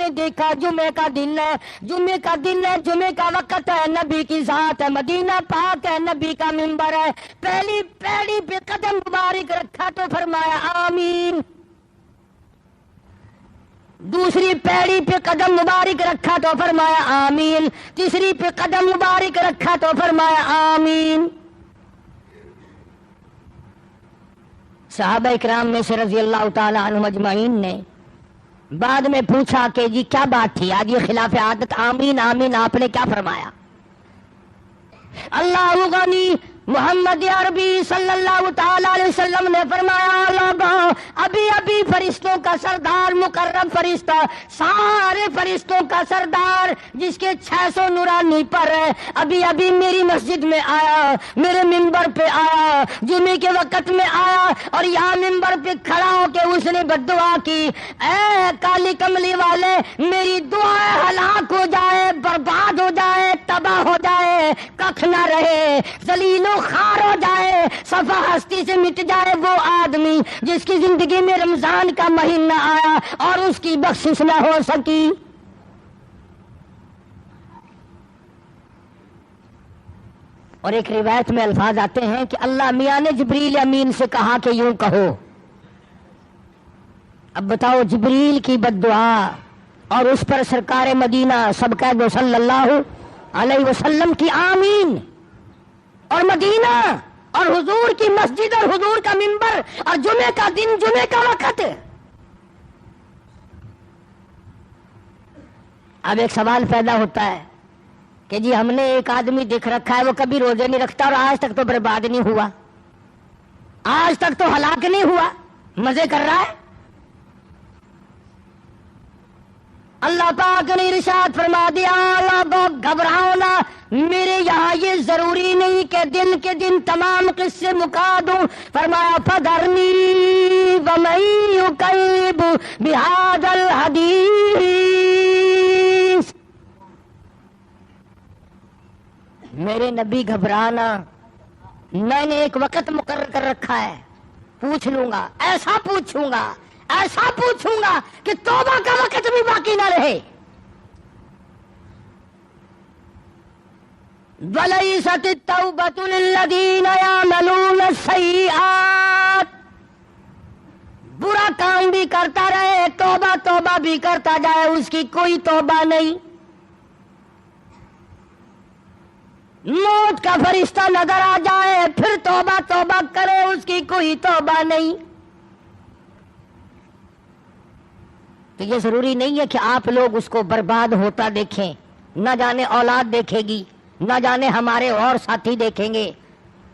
نے دیکھا جمعے کا دن ہے، جمعے کا دن ہے، جمعے کا وقت ہے، نبی کی ذات ہے، مدینہ پاک ہے، نبی کا منبر ہے، پہلی پیڑی پہ قدم مبارک رکھا تو فرمایا آمین، دوسری پیڑی پہ قدم مبارک رکھا تو فرمایا آمین، تیسری پہ قدم مبارک رکھا تو فرمایا آمین۔ صحابہ اکرام میں سے رضی اللہ تعالی عنہم اجمعین نے بعد میں پوچھا کہ جی کیا بات تھی آج یہ خلاف عادت آمین آمین آپ نے کیا فرمایا؟ اللہ غنی محمد عربی صلی اللہ تعالی علیہ وسلم نے فرمایا لوگوں ابھی ابھی فرشتوں کا سردار مقرب فرشتہ سارے فرشتوں کا سردار جس کے 600 نورانی پر ہے ابھی ابھی میری مسجد میں آیا، میرے منبر پہ آیا، جمعے کے وقت میں آیا اور یہاں منبر پہ کھڑا ہو کے اس نے بددعا کی، اے کالی کملی والے میری دعا ہلاک ہو جائے، برباد ہو جائے، تباہ ہو جائے، ککھ نہ رہے، ذلیل و خار ہو جائے، صفا ہستی سے مٹ جائے وہ آدمی جس کی زندگی میں رمضان کا مہینہ آیا اور اس کی بخشش نہ ہو سکی۔ اور ایک روایت میں الفاظ آتے ہیں کہ اللہ میاں نے جبریل امین سے کہا کہ یوں کہو۔ اب بتاؤ جبریل کی بددعا اور اس پر سرکار مدینہ سب کہہ دو صلی اللہ علیہ وسلم کی آمین، اور مدینہ اور حضور کی مسجد اور حضور کا منبر اور جمعے کا دن جمعے کا وقت۔ اب ایک سوال پیدا ہوتا ہے کہ جی ہم نے ایک آدمی دیکھ رکھا ہے وہ کبھی روزے نہیں رکھتا اور آج تک تو برباد نہیں ہوا، آج تک تو ہلاک نہیں ہوا، مزے کر رہا ہے۔ اللہ پاک نے ارشاد فرما دیا گھبراؤ نہ، میرے یہاں یہ ضروری نہیں کہ دن کے دن تمام قصے مکا دوں، فرمایا فذرنی ومن یکذب بہذا الحدیث، میرے نبی گھبرانا، میں نے ایک وقت مقرر کر رکھا ہے، پوچھ لوں گا، ایسا پوچھوں گا، ایسا پوچھوں گا کہ توبہ کا وقت بھی باقی نہ رہے۔ وَلَيْسَتِ التَّوْبَةُ لِلَّذِينَ يَعْمَلُونَ السَّيِّئَاتِ، برا کام بھی کرتا رہے، توبہ توبہ بھی کرتا جائے، اس کی کوئی توبہ نہیں۔ موت کا فرشتہ نظر آ جائے پھر توبہ توبہ کرے، اس کی کوئی توبہ نہیں۔ تو یہ ضروری نہیں ہے کہ آپ لوگ اس کو برباد ہوتا دیکھیں، نہ جانے اولاد دیکھے گی، نہ جانے ہمارے اور ساتھی دیکھیں گے،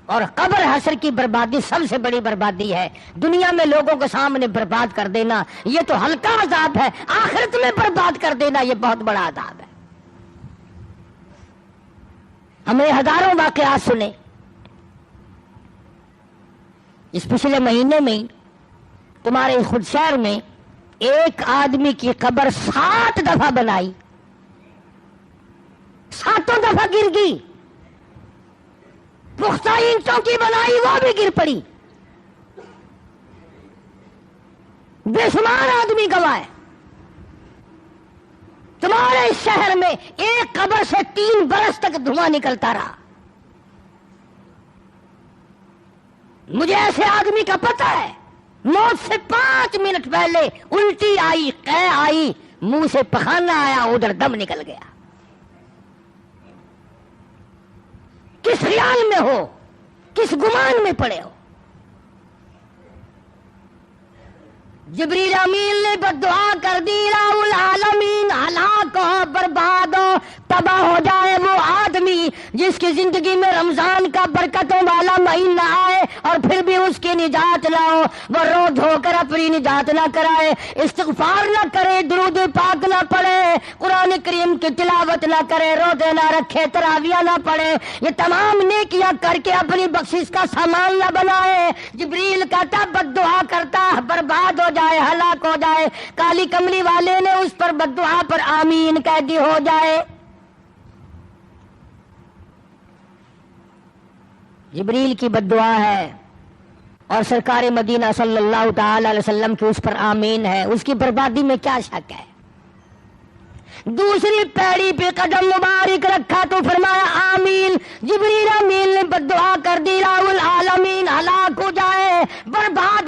اور قبر حشر کی بربادی سب سے بڑی بربادی ہے۔ دنیا میں لوگوں کے سامنے برباد کر دینا یہ تو ہلکا عذاب ہے، آخرت میں برباد کر دینا یہ بہت بڑا عذاب ہے۔ ہم نے ہزاروں واقعات سنے، اس پچھلے مہینے میں تمہارے خود شہر میں ایک آدمی کی قبر 7 دفعہ بنائی، 7 دفعہ گر گئی، پختہ اینٹوں کی بنائی وہ بھی گر پڑی، بے شمار آدمی گوائے۔ تمہارے اس شہر میں ایک قبر سے 3 برس تک دھواں نکلتا رہا۔ مجھے ایسے آدمی کا پتہ ہے موت سے 5 منٹ پہلے الٹی آئی، قے آئی، منہ سے پخانہ آیا، ادھر دم نکل گیا۔ کس خیال میں ہو، کس گمان میں پڑے ہو؟ جبریل امین نے بددعا کر دی الہ العالمین ہلاک ہو، برباد ہو، تباہ ہو جائے وہ آدمی جس کی زندگی میں رمضان کا برکتوں والا مہینہ آئے اور پھر بھی اس کی نجات نہ ہو، وہ رو دھو کر اپنی نجات نہ کرائے، استغفار نہ کرے، درود پاک نہ پڑھے، قرآن کریم کی تلاوت نہ کرے، روزے نہ رکھے، تراویح نہ پڑھے، یہ تمام نیکیاں کر کے اپنی بخشش کا سامان نہ بنائے۔ جبریل کہتا بددعا کرتا برباد ہو جائے، ہلاک ہو جائے، کالی کملی والے نے اس پر بددعا پر آمین کہہ دی، ہو جائے۔ جبریل کی بددعا ہے اور سرکار مدینہ صلی اللہ تعالی علیہ وسلم کی اس پر آمین ہے، اس کی بربادی میں کیا شک ہے؟ دوسری پیڑی پہ قدم مبارک رکھا تو فرمایا آمین. جبریل امین نے بد دعا کر دی، لاؤ